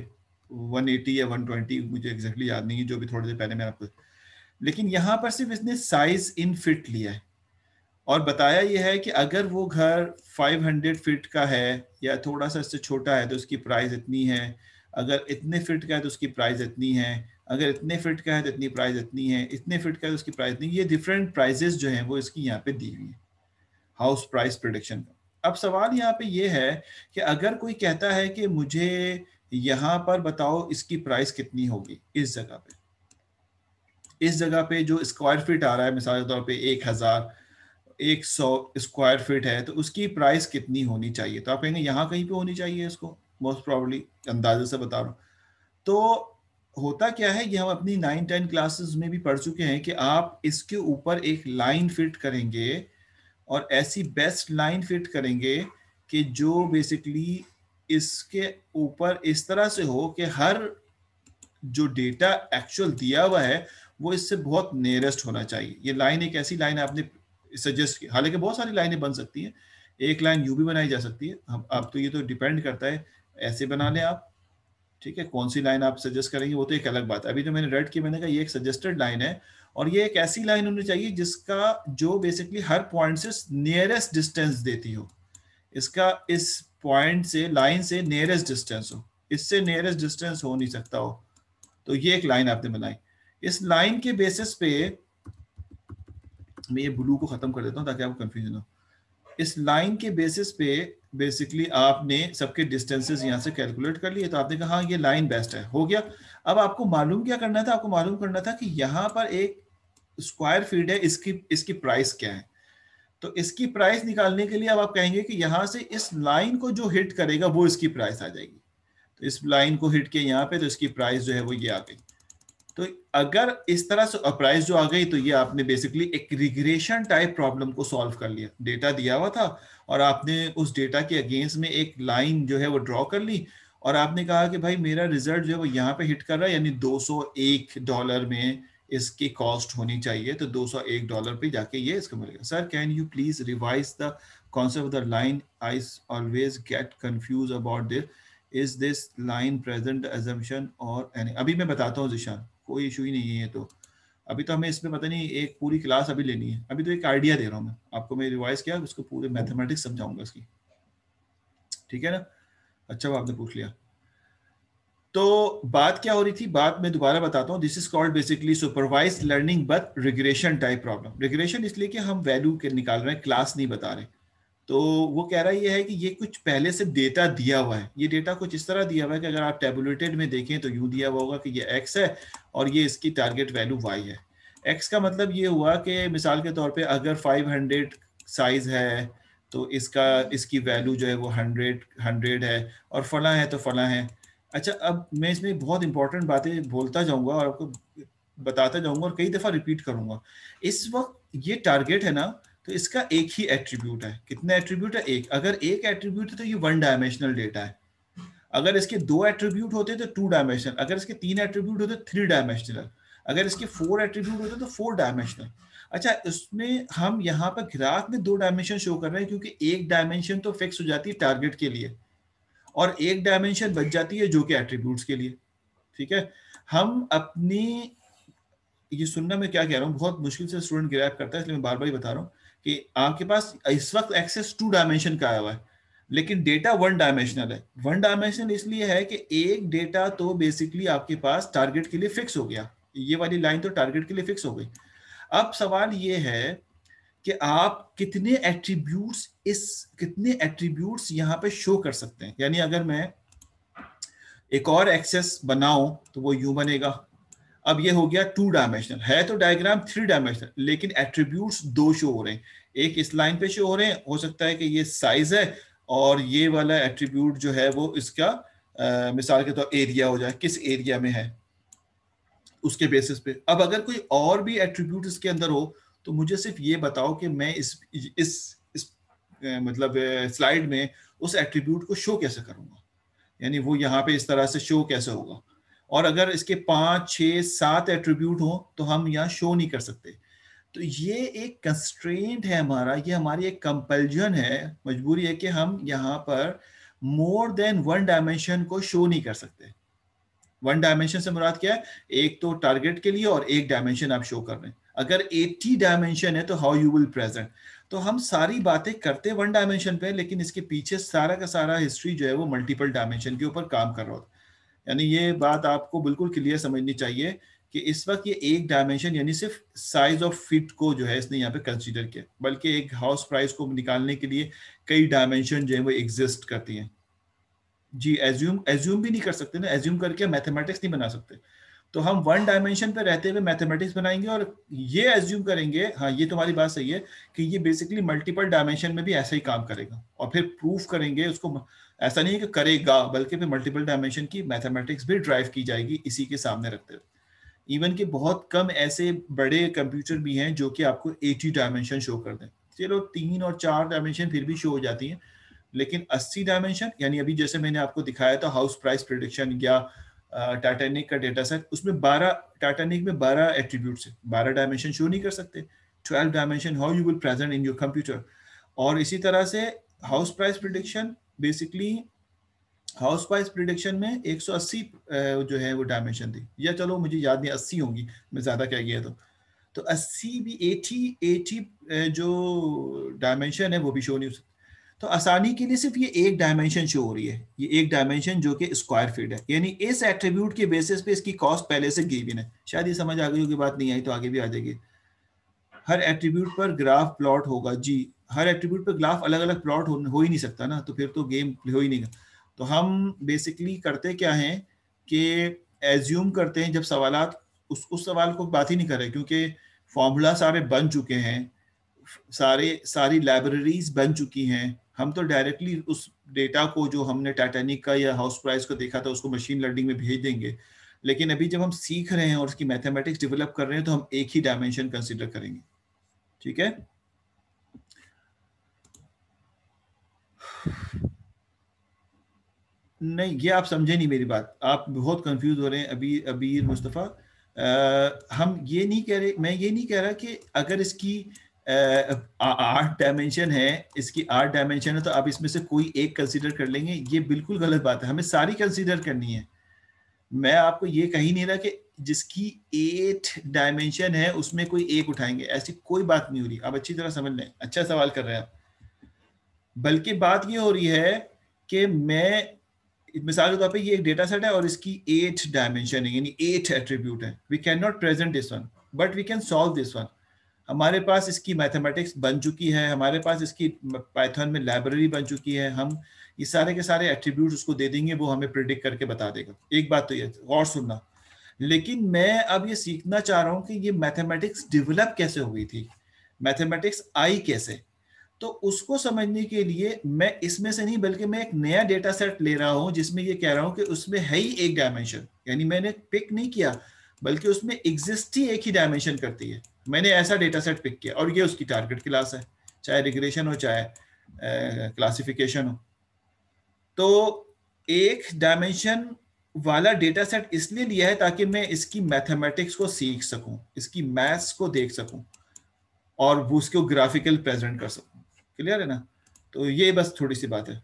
S1: 180 या 120 मुझे एग्जैक्टली याद नहीं है, जो भी थोड़ी देर पहले मैं आपको, लेकिन यहाँ पर सिर्फ इसने साइज इन फिट लिया है और बताया यह है कि अगर वो घर 500 फीट का है या थोड़ा सा इससे छोटा है तो उसकी प्राइस इतनी है, अगर इतने फिट का है तो उसकी प्राइस इतनी है, अगर इतने फिट का है तो इतनी प्राइस इतनी है, इतने फिट का है तो उसकी प्राइस इतनी। ये डिफरेंट प्राइजेस जो हैं वो इसकी यहाँ पे दी हुई है हाउस प्राइस प्रेडिक्शन का। अब सवाल यहाँ पे ये है कि अगर कोई कहता है कि मुझे यहाँ पर बताओ इसकी प्राइस कितनी होगी, इस जगह पे जो स्क्वायर फीट आ रहा है, मिसाल के तौर पे 1,100 स्क्वायर फीट है तो उसकी प्राइस कितनी होनी चाहिए, तो आप कहेंगे यहाँ कहीं पे होनी चाहिए इसको, मोस्ट प्रॉब्ली, अंदाजे से बता रहा हूँ। तो होता क्या है, ये हम अपनी 9-10 क्लासेस में भी पढ़ चुके हैं कि आप इसके ऊपर एक लाइन फिट करेंगे और ऐसी बेस्ट लाइन फिट करेंगे कि जो बेसिकली इसके ऊपर इस तरह से हो कि हर जो डेटा एक्चुअल दिया हुआ है वो इससे बहुत नियरेस्ट होना चाहिए। ये लाइन एक ऐसी लाइन आपने सजेस्ट की, हालांकि बहुत सारी लाइनें बन सकती हैं, एक लाइन यूं भी बनाई जा सकती है, हम आप तो ये तो डिपेंड करता है, ऐसे बना लें आप, ठीक है। कौन सी लाइन आप सजेस्ट करेंगे वो तो एक अलग बात है। अभी जो मैंने रेड की, मैंने कहा ये एक सजेस्टेड लाइन है और ये एक ऐसी लाइन होनी चाहिए जिसका जो बेसिकली हर पॉइंट से नियरेस्ट डिस्टेंस देती हो, इसका इस पॉइंट से लाइन से नियरेस्ट डिस्टेंस हो, इससे नियरेस्ट डिस्टेंस हो नहीं सकता हो। तो ये एक लाइन आपने बनाई, इस लाइन के बेसिस पे मैं ये ब्लू को खत्म कर देता हूं ताकि आपको कंफ्यूजन हो। इस लाइन के बेसिस पे बेसिकली आपने सबके डिस्टेंसेस यहाँ से कैलकुलेट कर लिए, तो आपने कहा हाँ ये लाइन बेस्ट है, हो गया। अब आपको मालूम क्या करना था, आपको मालूम करना था कि यहाँ पर एक स्क्वायर फीट है, इसकी प्राइस क्या है। तो इसकी प्राइस निकालने के लिए अब आप कहेंगे कि यहाँ से इस लाइन को जो हिट करेगा वो इसकी प्राइस आ जाएगी, तो इस लाइन को हिट किया यहाँ पे तो इसकी प्राइस जो है वो ये आ गई। तो अगर इस तरह से प्राइस जो आ गई तो ये आपने बेसिकली एक रिग्रेशन टाइप प्रॉब्लम को सॉल्व कर लिया। डेटा दिया हुआ था और आपने उस डेटा के अगेंस्ट में एक लाइन जो है वो ड्रॉ कर ली और आपने कहा कि भाई मेरा रिजल्ट जो है वो यहाँ पे हिट कर रहा है, यानी $201 में इसकी कॉस्ट होनी चाहिए, तो $201 पे जाके ये इसको मिलेगा। Sir can you please revise the concept of the line, I always get confuse about this, is this line present assumption और एनी। अभी मैं बताता हूँ जिशान, कोई इशू ही नहीं है ये तो। अभी तो हमें इसमें पता नहीं एक पूरी क्लास अभी लेनी है, अभी तो एक आइडिया दे रहा हूँ मैं आपको, मैं रिवाइज किया उसको पूरे मैथमेटिक्स समझाऊंगा इसकी, ठीक है ना। अच्छा वो आपने पूछ लिया। तो बात क्या हो रही थी, बात मैं दोबारा बताता हूँ। This is called basically supervised learning but regression type problem. Regression इसलिए कि हम वैल्यू के निकाल रहे हैं, क्लास नहीं बता रहे। तो वो कह रहा ये है कि ये कुछ पहले से डेटा दिया हुआ है, ये डेटा कुछ इस तरह दिया हुआ है कि अगर आप टेबुलेटेड में देखें तो यूं दिया हुआ होगा कि ये x है और ये इसकी टारगेट वैल्यू y है। x का मतलब ये हुआ कि मिसाल के तौर पे अगर 500 साइज है तो इसकी वैल्यू जो है वो 100 है, और फला है तो फला है। अच्छा अब मैं इसमें बहुत इंपॉर्टेंट बातें बोलता जाऊंगा और आपको बताता जाऊंगा और कई दफा रिपीट करूंगा। इस वक्त ये टारगेट है ना, तो इसका एक ही एट्रीब्यूट है। कितने एट्रीब्यूट है? एक। अगर एक एट्रीब्यूट है तो ये वन डायमेंशनल डेटा है। अगर इसके दो एट्रीब्यूट होते तो टू डायमेंशनल, अगर इसके तीन एट्रीब्यूट होते थ्री डायमेंशनल, अगर इसके फोर एट्रीब्यूट होते तो फोर डायमेंशनल। अच्छा इसमें हम यहाँ पर ग्राफ में दो डायमेंशन शो कर रहे हैं क्योंकि एक डायमेंशन तो फिक्स हो जाती है टारगेट के लिए और एक डायमेंशन बच जाती है जो कि एट्रीब्यूट्स के लिए, ठीक है। हम अपनी, ये सुनना मैं क्या कह रहा हूँ, बहुत मुश्किल से स्टूडेंट ग्रैब करता है, इसलिए मैं बार बार ही बता रहा हूँ कि आपके पास इस वक्त एक्सेस टू डायमेंशन का आया हुआ है लेकिन डेटा वन डायमेंशनल है। वन डायमेंशनल इसलिए है कि एक डेटा तो बेसिकली आपके पास टारगेट के लिए फिक्स हो गया, ये वाली लाइन तो टारगेट के लिए फिक्स हो गई। अब सवाल ये है कि आप कितने एट्रीब्यूट्स यहाँ पे शो कर सकते हैं। यानी अगर मैं एक और एक्सेस बनाऊं तो वो यूं बनेगा। अब ये हो गया टू डायमेंशनल, है तो डायग्राम थ्री डायमेंशनल लेकिन एट्रीब्यूट्स दो शो हो रहे हैं। एक इस लाइन पे शो हो रहे हैं, हो सकता है कि ये साइज है और ये वाला एट्रीब्यूट जो है वो इसका मिसाल के तौर एरिया हो जाए, किस एरिया में है उसके बेसिस पे। अब अगर कोई और भी एट्रीब्यूट इसके अंदर हो तो मुझे सिर्फ ये बताओ कि मैं इस मतलब स्लाइड में उस एट्रीब्यूट को शो कैसे करूंगा, यानी वो यहाँ पे इस तरह से शो कैसे होगा। और अगर इसके 5 6 7 एट्रीब्यूट हो तो हम यहाँ शो नहीं कर सकते। तो ये एक कंस्ट्रेंट है हमारा, ये हमारी एक कंपल्जन है, मजबूरी है कि हम यहाँ पर मोर देन वन डायमेंशन को शो नहीं कर सकते। वन डायमेंशन से मुराद क्या है? एक तो टारगेट के लिए और एक डायमेंशन आप शो कर रहे हैं। अगर 80 डायमेंशन है तो हाउ यू विल प्रेजेंट। तो हम सारी बातें करते वन डायमेंशन पे लेकिन इसके पीछे सारा का सारा हिस्ट्री जो है वो मल्टीपल डायमेंशन के ऊपर काम कर रहा होता है। यानी ये बात आपको बिल्कुल क्लियर समझनी चाहिए कि इस वक्त ये एक डायमेंशन यानी सिर्फ साइज ऑफ फिट को जो है इसने यहाँ पे कंसीडर किया, बल्कि एक हाउस प्राइस को निकालने के लिए कई डायमेंशन जो है वो एग्जिस्ट करती हैं। जी एज्यूम भी नहीं कर सकते ना, एज्यूम करके मैथमेटिक्स नहीं बना सकते। तो हम वन डायमेंशन पे रहते हुए मैथमेटिक्स बनाएंगे और ये एज्यूम करेंगे, हाँ ये तुम्हारी बात सही है कि ये बेसिकली मल्टीपल डायमेंशन में भी ऐसा ही काम करेगा और फिर प्रूफ करेंगे उसको। ऐसा नहीं है कि करेगा, बल्कि फिर मल्टीपल डायमेंशन की मैथमेटिक्स भी ड्राइव की जाएगी इसी के सामने रखते हुए। इवन के बहुत कम ऐसे बड़े कंप्यूटर भी हैं जो कि आपको 80 डायमेंशन शो कर दें। चलो 3 और 4 डायमेंशन फिर भी शो हो जाती हैं, लेकिन 80 डायमेंशन, यानी अभी जैसे मैंने आपको दिखाया था हाउस प्राइस प्रिडिक्शन या टाइटैनिक का डेटा सेट, उसमें 12 टाइटैनिक में 12 एट्रीब्यूट्स है, 12 डायमेंशन शो नहीं कर सकते। 12 dimension how you will present in your computer. और इसी तरह से house price prediction basically, house price prediction में 180 जो है वो डायमेंशन थी, या चलो मुझे याद नहीं 80 होंगी, मैं ज्यादा कह गया तो 80 भी 80 जो डायमेंशन है वो भी शो नहीं हो सकती। तो आसानी के लिए सिर्फ ये एक डायमेंशन शो हो रही है, ये एक डायमेंशन जो कि स्क्वायर फीट है, यानी इस एट्रीब्यूट के बेसिस पे इसकी कॉस्ट पहले से गिवन है। शायद ये समझ आ गई होगी, बात नहीं आई तो आगे भी आ जाएगी। हर एट्रीब्यूट पर ग्राफ प्लॉट होगा जी, हर एट्रीब्यूट पर ग्राफ अलग अलग प्लॉट हो ही नहीं सकता ना, तो फिर तो गेम हो ही नहीं। तो हम बेसिकली करते क्या है कि एज्यूम करते हैं जब सवालात, उस सवाल को बात ही नहीं कर रहे क्योंकि फॉर्मूला सारे बन चुके हैं, सारी लाइब्रेरीज बन चुकी हैं। हम तो डायरेक्टली उस डेटा को जो हमने टाइटैनिक का या हाउस प्राइस को देखा था उसको मशीन लर्निंग में भेज देंगे। लेकिन अभी जब हम सीख रहे हैं और उसकी मैथमेटिक्स डेवलप कर रहे हैं तो हम एक ही डायमेंशन कंसीडर करेंगे, ठीक है। नहीं, ये आप समझे नहीं मेरी बात, आप बहुत कंफ्यूज हो रहे हैं अभी अबीर मुस्तफ़ा। हम ये नहीं कह रहे, मैं ये नहीं कह रहा कि अगर इसकी 8 डायमेंशन है, इसकी 8 डायमेंशन है तो आप इसमें से कोई एक कंसीडर कर लेंगे, ये बिल्कुल गलत बात है, हमें सारी कंसीडर करनी है। मैं आपको ये कही नहीं रहा कि जिसकी 8 डायमेंशन है उसमें कोई एक उठाएंगे, ऐसी कोई बात नहीं हो रही, आप अच्छी तरह समझ लें, अच्छा सवाल कर रहे हैं आप। बल्कि बात ये हो रही है कि मैं, मिसाल के तौर पे ये एक डेटा सेट है और इसकी 8 डायमेंशन है, यानी 8 एट्रीब्यूट है, we can not present this one but we can solve this one. हमारे पास इसकी मैथमेटिक्स बन चुकी है, हमारे पास इसकी पाइथन में लाइब्रेरी बन चुकी है, हम ये सारे के सारे एट्रीब्यूट्स उसको दे देंगे, वो हमें प्रिडिक्ट करके बता देगा। एक बात तो ये और सुनना, लेकिन मैं अब ये सीखना चाह रहा हूँ कि ये मैथमेटिक्स डेवलप कैसे हो गई थी, मैथमेटिक्स आई कैसे। तो उसको समझने के लिए मैं इसमें से नहीं बल्कि मैं एक नया डेटा सेट ले रहा हूं जिसमें ये कह रहा हूं कि उसमें है ही एक डायमेंशन, यानी मैंने पिक नहीं किया बल्कि उसमें एग्जिस्ट ही एक ही डायमेंशन करती है, मैंने ऐसा डेटा सेट पिक किया और ये उसकी टारगेट क्लास है, चाहे रिग्रेशन हो चाहे क्लासिफिकेशन हो। तो एक डायमेंशन वाला डेटा सेट इसलिए लिया है ताकि मैं इसकी मैथमेटिक्स को सीख सकूं, इसकी मैथ्स को देख सकूं और वो उसको ग्राफिकल प्रेजेंट कर सकूं। क्लियर है ना? तो ये बस थोड़ी सी बात है।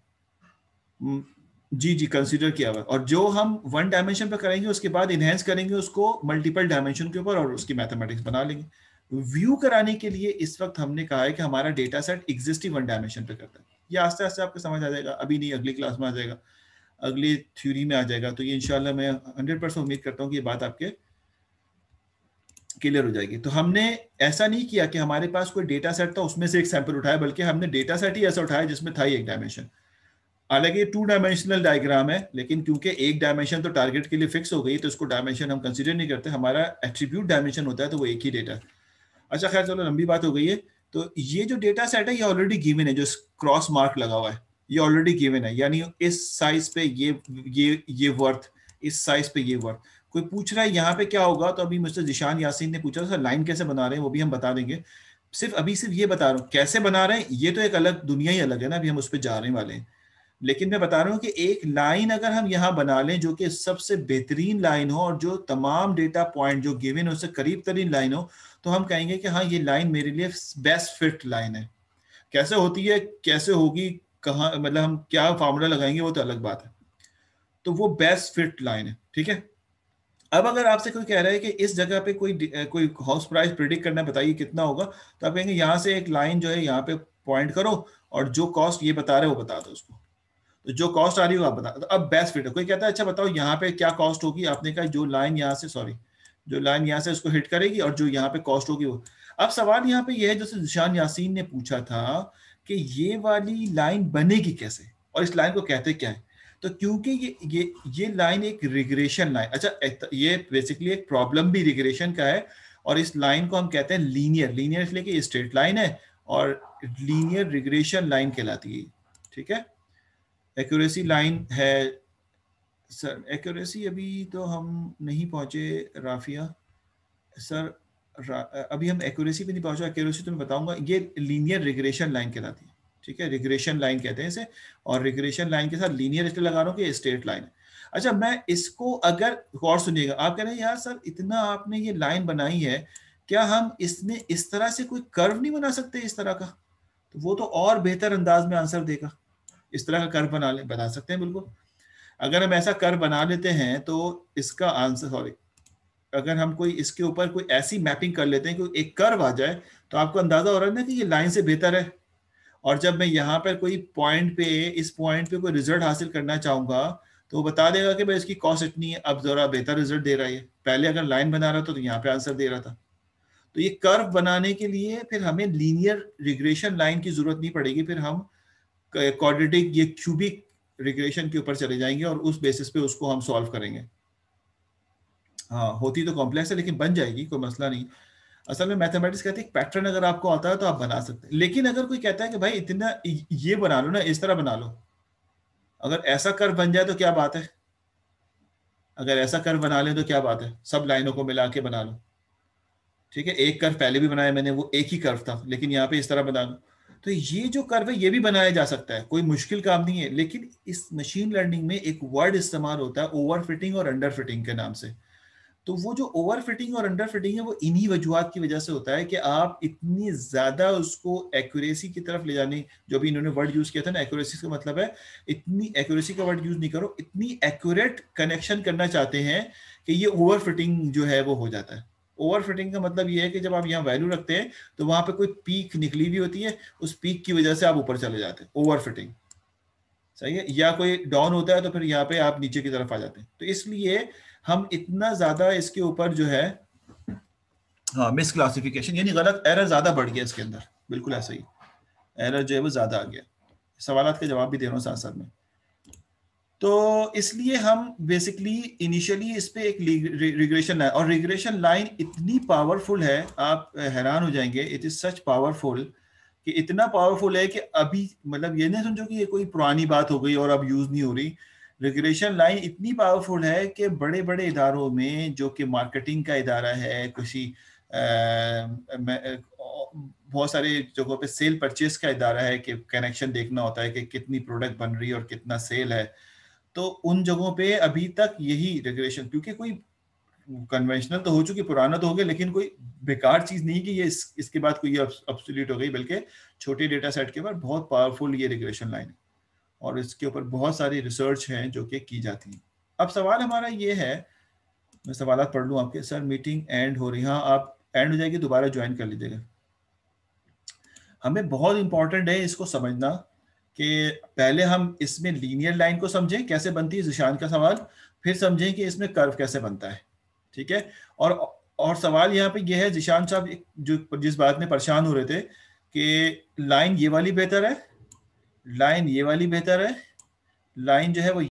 S1: जी जी, कंसीडर किया हुआ, और जो हम 1 डायमेंशन पे करेंगे उसके बाद इनहेंस करेंगे उसको मल्टीपल डायमेंशन के ऊपर और उसकी मैथमेटिक्स बना लेंगे। व्यू कराने के लिए इस वक्त हमने कहा है कि हमारा डेटा सेट एग्जिस्ट ही 1 डायमेंशन पे करता है। ये आस्ते आस्ते आपको समझ आ जाएगा, अभी नहीं अगली क्लास में आ जाएगा, अगली थ्योरी में आ जाएगा। तो ये इंशाल्लाह मैं 100% उम्मीद करता हूँ कि ये बात आपके क्लियर हो जाएगी। तो हमने ऐसा नहीं किया कि हमारे पास कोई डेटा सेट था उसमें से एक सैंपल उठाया, बल्कि हमने डेटा सेट ही ऐसा उठाया जिसमें था ही एक डायमेंशन। हालांकि 2 डायमेंशनल डायग्राम है, लेकिन क्योंकि एक डायमेंशन तो टारगेट के लिए फिक्स हो गई तो इसको डायमेंशन हम कंसीडर नहीं करते, हमारा एट्रीब्यूट डायमेंशन होता है तो वो एक ही डेटा है। अच्छा खैर चलो, लंबी बात हो गई है। तो ये जो डेटा सेट है ये ऑलरेडी गिवन है, जो क्रॉस मार्क लगा हुआ है ये ऑलरेडी गिवन है, यानी इस साइज पे ये वर्थ, इस साइज पे ये वर्थ। कोई पूछ रहा है यहाँ पे क्या होगा, तो अभी मिस्टर जिशान यासीन ने पूछा था लाइन कैसे बना रहे हैं, वो भी हम बता देंगे। सिर्फ ये बता रहा हूँ कैसे बना रहे हैं, ये तो एक अलग दुनिया ही अलग है ना, अभी हम उस पर जाने वाले हैं। लेकिन मैं बता रहा हूँ कि एक लाइन अगर हम यहाँ बना लें जो कि सबसे बेहतरीन लाइन हो और जो तमाम डेटा पॉइंट जो गिवन है उससे करीब तरीन लाइन हो, तो हम कहेंगे कि हाँ ये लाइन मेरे लिए बेस्ट फिट लाइन है। कैसे होती है, कैसे होगी, कहाँ, मतलब हम क्या फार्मूला लगाएंगे वो तो अलग बात है। तो वो बेस्ट फिट लाइन है, ठीक है। अब अगर आपसे कोई कह रहा है कि इस जगह पे कोई हाउस प्राइस प्रिडिक्ट करना, बताइए कितना होगा, तो आप कहेंगे यहाँ से एक लाइन जो है यहाँ पे पॉइंट करो और जो कॉस्ट ये बता रहे हो वो बता दो उसको। तो जो कॉस्ट आ रही हो आप बता दो। अब बेस्ट फिट है, कोई कहता है अच्छा बताओ यहाँ पे क्या कॉस्ट होगी, आपने कहा जो लाइन यहाँ से, सॉरी, जो लाइन यहाँ से उसको हिट करेगी और जो यहाँ पे कॉस्ट होगी वो। अब सवाल यहाँ पे ये है, जैसे जिशान यासीन ने पूछा था कि ये वाली लाइन बनेगी कैसे और इस लाइन को कहते क्या है। तो क्योंकि ये लाइन एक रिग्रेशन लाइन, अच्छा ये बेसिकली एक प्रॉब्लम भी रिग्रेशन का है, और इस लाइन को हम कहते हैं लीनियर। लीनियर इसलिए कि स्ट्रेट लाइन है और लीनियर रिग्रेशन लाइन कहलाती है, ठीक है। एक्यूरेसी लाइन है सर, एक्यूरेसी अभी तो हम नहीं पहुंचे राफिया सर, अभी हम एक्यूरेसी पे नहीं पहुंचा, एक्यूरेसी तो मैं बताऊंगा। ये लीनियर रिग्रेशन लाइन कहलाती है, ठीक है, रिग्रेशन लाइन कहते हैं इसे। और रिग्रेशन लाइन के साथ लीनियर इसलिए लगा रहा हूँ कि स्ट्रेट लाइन है। अच्छा, मैं इसको अगर गौर सुनिएगा, आप कह रहे हैं यार सर इतना आपने ये लाइन बनाई है, क्या हम इसमें इस तरह से कोई कर्व नहीं बना सकते इस तरह का, तो वो तो और बेहतर अंदाज में आंसर देगा। इस तरह का कर्व बना सकते हैं बिल्कुल। अगर हम ऐसा कर्व बना लेते हैं तो इसका आंसर, सॉरी, अगर हम कोई इसके ऊपर कोई ऐसी मैपिंग कर लेते हैं कि एक कर्व आ जाए, तो आपको अंदाजा हो रहा है ना कि ये लाइन से बेहतर है। और जब मैं यहाँ पर कोई पॉइंट पे, इस पॉइंट पे कोई रिजल्ट हासिल करना चाहूंगा, तो वो बता देगा कि भाई इसकी कॉस्ट इतनी है, अब जरा बेहतर रिजल्ट दे रहा है। पहले अगर लाइन बना रहा था तो यहाँ पे आंसर दे रहा था। तो ये कर्व बनाने के लिए फिर हमें लीनियर रिग्रेशन लाइन की जरूरत नहीं पड़ेगी, फिर हम क्वाड्रेटिक, ये क्यूबिक रिग्रेशन के ऊपर चले जाएंगे और उस बेसिस पे उसको हम सॉल्व करेंगे। हाँ, होती तो कॉम्प्लेक्स है लेकिन बन जाएगी, कोई मसला नहीं। असल में मैथमेटिक्स कहते हैं पैटर्न अगर आपको आता है तो आप बना सकते हैं, लेकिन अगर कोई कहता है कि भाई इतना ये बना लो ना, इस तरह बना लो, अगर ऐसा कर्व बन जाए तो क्या बात है, अगर ऐसा कर्व बना ले तो क्या बात है, सब लाइनों को मिला के बना लो, ठीक है। एक कर्व पहले भी बनाया मैंने, वो एक ही कर्व था, लेकिन यहाँ पे इस तरह बना लो। तो ये जो कर्व है ये भी बनाया जा सकता है, कोई मुश्किल काम नहीं है, लेकिन इस मशीन लर्निंग में एक वर्ड इस्तेमाल होता है ओवर फिटिंग और अंडर फिटिंग के नाम से। तो वो जो ओवर फिटिंग और अंडर फिटिंग है वो इन्हीं वजूहत की वजह से होता है कि आप इतनी ज्यादा उसको एक्यूरेसी की तरफ ले जाने, जो भी इन्होंने वर्ड यूज किया था ना एक्यूरेसी का मतलब है इतनी एक्यूरेसी का वर्ड यूज नहीं करो, इतनी एक्यूरेट कनेक्शन करना चाहते हैं कि ये ओवर फिटिंग जो है वो हो जाता है। ओवर फिटिंग का मतलब ये है कि जब आप यहाँ वैल्यू रखते हैं तो वहां पे कोई पीक निकली हुई होती है, उस पीक की वजह से आप ऊपर चले जाते हैं, ओवर फिटिंग। सही है, या कोई डाउन होता है तो फिर यहाँ पे आप नीचे की तरफ आ जाते हैं। तो इसलिए हम इतना ज्यादा इसके ऊपर जो है, हाँ, मिस क्लासिफिकेशन यानी गलत, एरर ज्यादा बढ़ गया इसके अंदर, बिल्कुल ऐसा ही एरर जो है वो ज्यादा आ गया। सवालात के जवाब भी दे रहा हूँ साथ साथ में। तो इसलिए हम बेसिकली इनिशियली इस पे एक रिग्रेशन लाइन, और रिग्रेशन लाइन इतनी पावरफुल है आप हैरान हो जाएंगे, इट इज सच पावरफुल कि इतना पावरफुल है कि अभी मतलब ये नहीं समझो कि ये कोई पुरानी बात हो गई और अब यूज नहीं हो रही। रिग्रेशन लाइन इतनी पावरफुल है कि बड़े बड़े इदारों में, जो कि मार्केटिंग का इदारा है, किसी बहुत सारे जगहों पे सेल परचेज का इदारा है कि कनेक्शन देखना होता है कि कितनी प्रोडक्ट बन रही है और कितना सेल है, तो उन जगहों पे अभी तक यही रेगुलेशन, क्योंकि कोई कन्वेंशनल तो हो चुकी, पुराना तो हो गया, लेकिन कोई बेकार चीज नहीं कि ये इसके बाद कोई अब्सोल्यूट हो गई, बल्कि छोटे डेटा सेट के बाद बहुत पावरफुल ये रेगुलेशन लाइन है और इसके ऊपर बहुत सारी रिसर्च हैं जो कि की जाती है। अब सवाल हमारा ये है, मैं सवाल पढ़ लूँ आपके। सर मीटिंग एंड हो रही, हाँ आप एंड हो जाएगी, दोबारा ज्वाइन कर लीजिएगा। हमें बहुत इंपॉर्टेंट है इसको समझना कि पहले हम इसमें लीनियर लाइन को समझें कैसे बनती है, जिशान का सवाल, फिर समझें कि इसमें कर्व कैसे बनता है। ठीक है, और सवाल यहाँ पे ये है, जिशान साहब जो जिस बात में परेशान हो रहे थे कि लाइन ये वाली बेहतर है, लाइन ये वाली बेहतर है, लाइन जो है वो